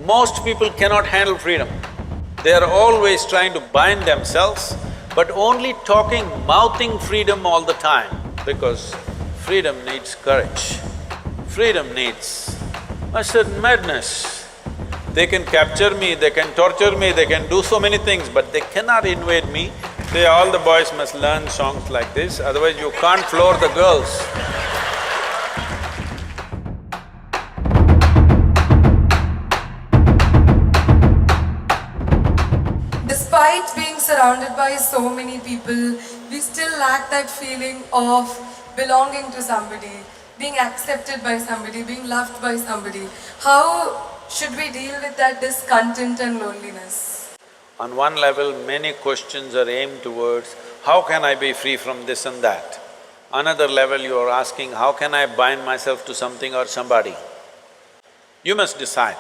Most people cannot handle freedom. They are always trying to bind themselves, but only talking, mouthing freedom all the time, because freedom needs courage. Freedom needs a certain madness. They can capture me, they can torture me, they can do so many things, but they cannot invade me. All the boys must learn songs like this, otherwise you can't floor the girls. Despite being surrounded by so many people, we still lack that feeling of belonging to somebody, being accepted by somebody, being loved by somebody. How should we deal with that discontent and loneliness? On one level, many questions are aimed towards, how can I be free from this and that? Another level, you are asking, how can I bind myself to something or somebody? You must decide,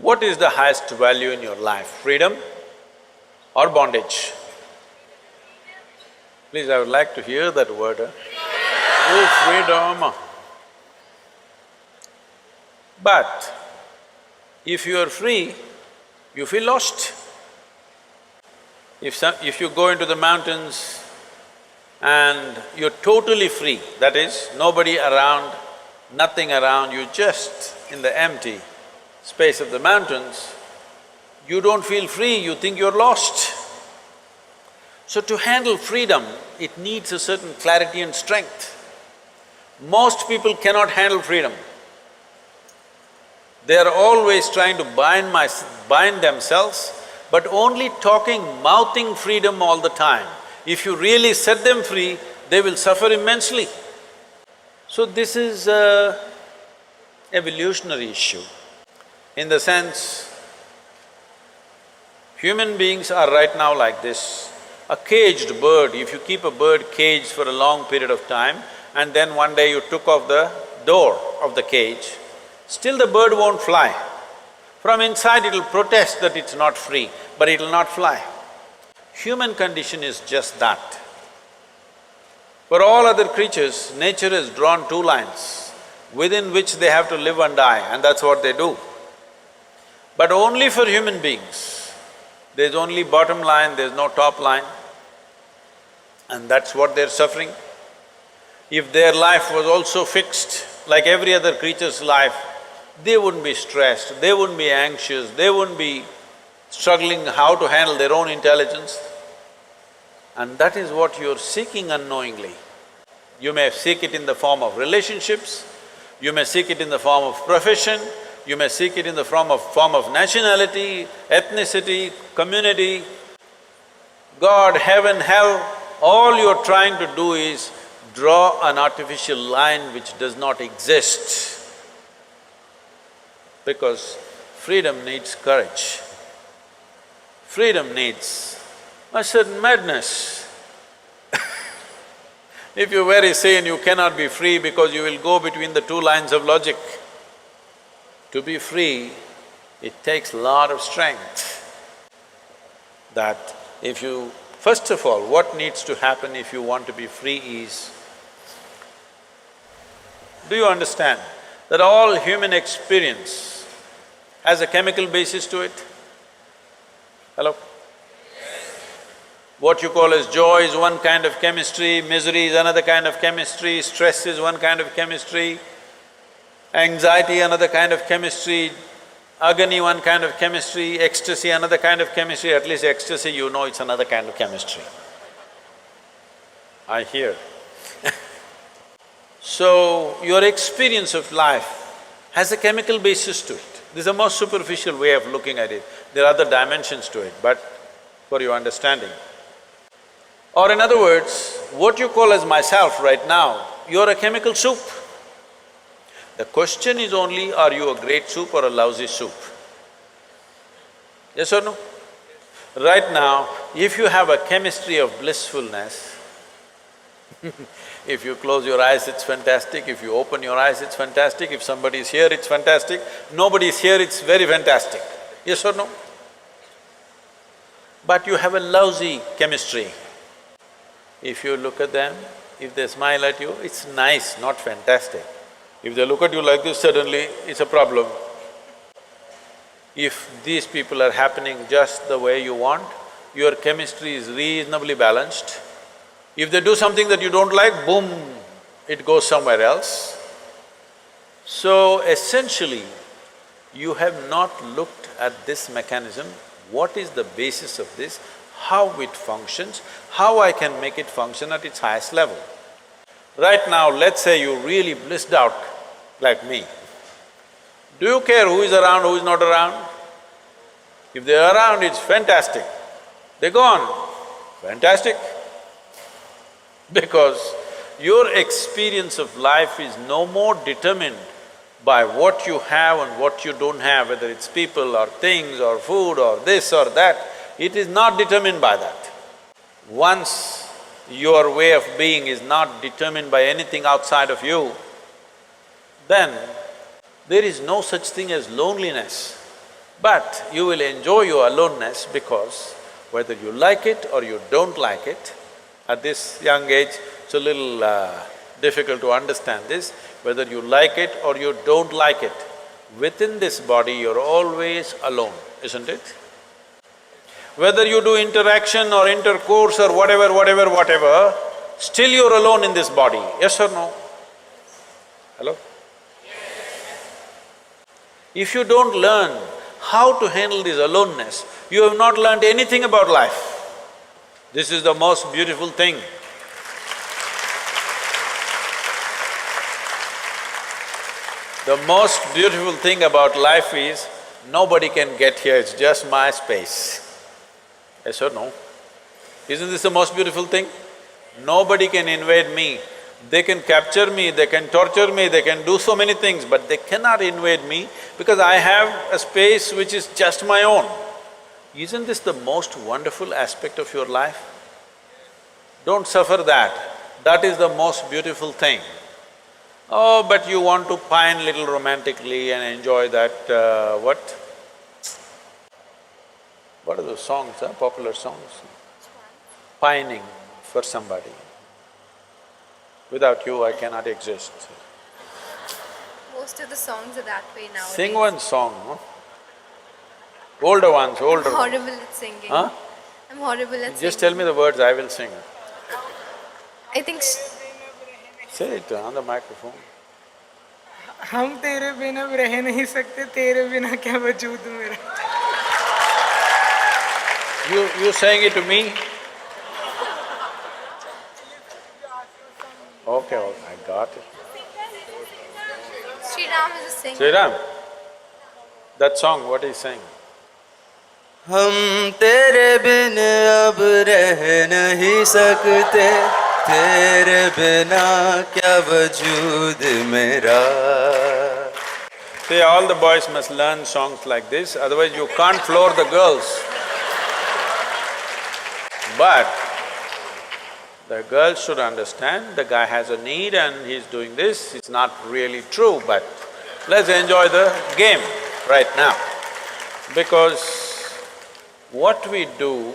what is the highest value in your life, freedom or bondage? Please, I would like to hear that word, Oh, freedom! But if you are free, you feel lost. If you go into the mountains and you're totally free, that is, nobody around, nothing around, you just in the empty space of the mountains, you don't feel free, you think you're lost. So to handle freedom, it needs a certain clarity and strength. Most people cannot handle freedom. They are always trying to bind themselves, but only talking, mouthing freedom all the time. If you really set them free, they will suffer immensely. So this is an evolutionary issue. In the sense, human beings are right now like this. A caged bird, if you keep a bird caged for a long period of time and then one day you took off the door of the cage, still the bird won't fly. From inside it'll protest that it's not free, but it'll not fly. Human condition is just that. For all other creatures, nature has drawn two lines within which they have to live and die, and that's what they do. But only for human beings, there's only bottom line, there's no top line, and that's what they're suffering. If their life was also fixed, like every other creature's life, they wouldn't be stressed, they wouldn't be anxious, they wouldn't be struggling how to handle their own intelligence. And that is what you're seeking unknowingly. You may seek it in the form of relationships, you may seek it in the form of profession, you may seek it in the form of nationality, ethnicity, community, God, heaven, hell. All you're trying to do is draw an artificial line which does not exist. Because freedom needs courage. Freedom needs a certain madness. If you're very sane, you cannot be free because you will go between the two lines of logic. To be free, it takes a lot of strength. That if you… First of all, what needs to happen if you want to be free is, do you understand that all human experience has a chemical basis to it? Hello? What you call as joy is one kind of chemistry, misery is another kind of chemistry, stress is one kind of chemistry, anxiety another kind of chemistry, agony one kind of chemistry, ecstasy another kind of chemistry. At least ecstasy, you know it's another kind of chemistry. I hear. So, your experience of life has a chemical basis to it. This is a more superficial way of looking at it. There are other dimensions to it, but for your understanding. Or in other words, what you call as myself right now, you're a chemical soup. The question is only, are you a great soup or a lousy soup? Yes or no? Right now, if you have a chemistry of blissfulness, if you close your eyes, it's fantastic, if you open your eyes, it's fantastic, if somebody is here, it's fantastic, nobody is here, it's very fantastic. Yes or no? But you have a lousy chemistry. If you look at them, if they smile at you, it's nice, not fantastic. If they look at you like this, suddenly it's a problem. if these people are happening just the way you want, your chemistry is reasonably balanced. If they do something that you don't like, boom, it goes somewhere else. So essentially, you have not looked at this mechanism, what is the basis of this, how it functions, how I can make it function at its highest level. Right now, let's say you really blissed out like me. Do you care who is around, who is not around? If they're around, it's fantastic. They're gone, fantastic. Because your experience of life is no more determined by what you have and what you don't have, whether it's people or things or food or this or that, it is not determined by that. Once your way of being is not determined by anything outside of you, then there is no such thing as loneliness. But you will enjoy your aloneness because whether you like it or you don't like it, at this young age, it's a little difficult to understand this, whether you like it or you don't like it, within this body you're always alone, isn't it? Whether you do interaction or intercourse or whatever, still you're alone in this body, yes or no? Hello? If you don't learn how to handle this aloneness, you have not learned anything about life. This is the most beautiful thing. The most beautiful thing about life is, nobody can get here, it's just my space. Yes or no? Isn't this the most beautiful thing? Nobody can invade me. They can capture me, they can torture me, they can do so many things, but they cannot invade me because I have a space which is just my own. Isn't this the most wonderful aspect of your life? Don't suffer that. That is the most beautiful thing. Oh, but you want to pine little romantically and enjoy that, what are those songs, popular songs? Pining for somebody. Without you, I cannot exist. Most of the songs are that way nowadays. Sing one song, no? Older ones, older I'm ones. horrible at singing. Huh? I'm horrible at singing. Just tell me the words, I will sing. I think… Say it on the microphone. हम तेरे बिना अब रह नहीं सकते, तेरे बिना क्या वजूद मेरा। You saying it to me? Okay, I got it. Sri Ram is a singer. Sri Ram, that song, what is saying? हम तेरे बिन अब रह नहीं सकते, तेरे बिना क्या वजूद मेरा। See, all the boys must learn songs like this, otherwise you can't floor the girls. But the girls should understand, the guy has a need and he's doing this, it's not really true, but let's enjoy the game right now. Because what we do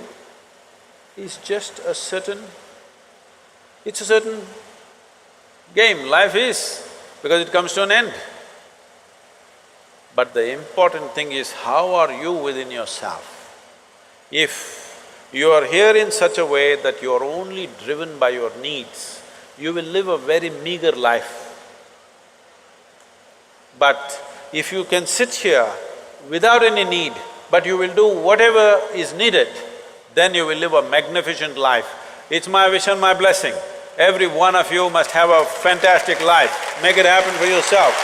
is just a certain… it's a certain game, life is, because it comes to an end. But the important thing is, how are you within yourself? If you are here in such a way that you are only driven by your needs, you will live a very meager life. But if you can sit here without any need, but you will do whatever is needed, then you will live a magnificent life. It's my wish and my blessing. Every one of you must have a fantastic life. Make it happen for yourself.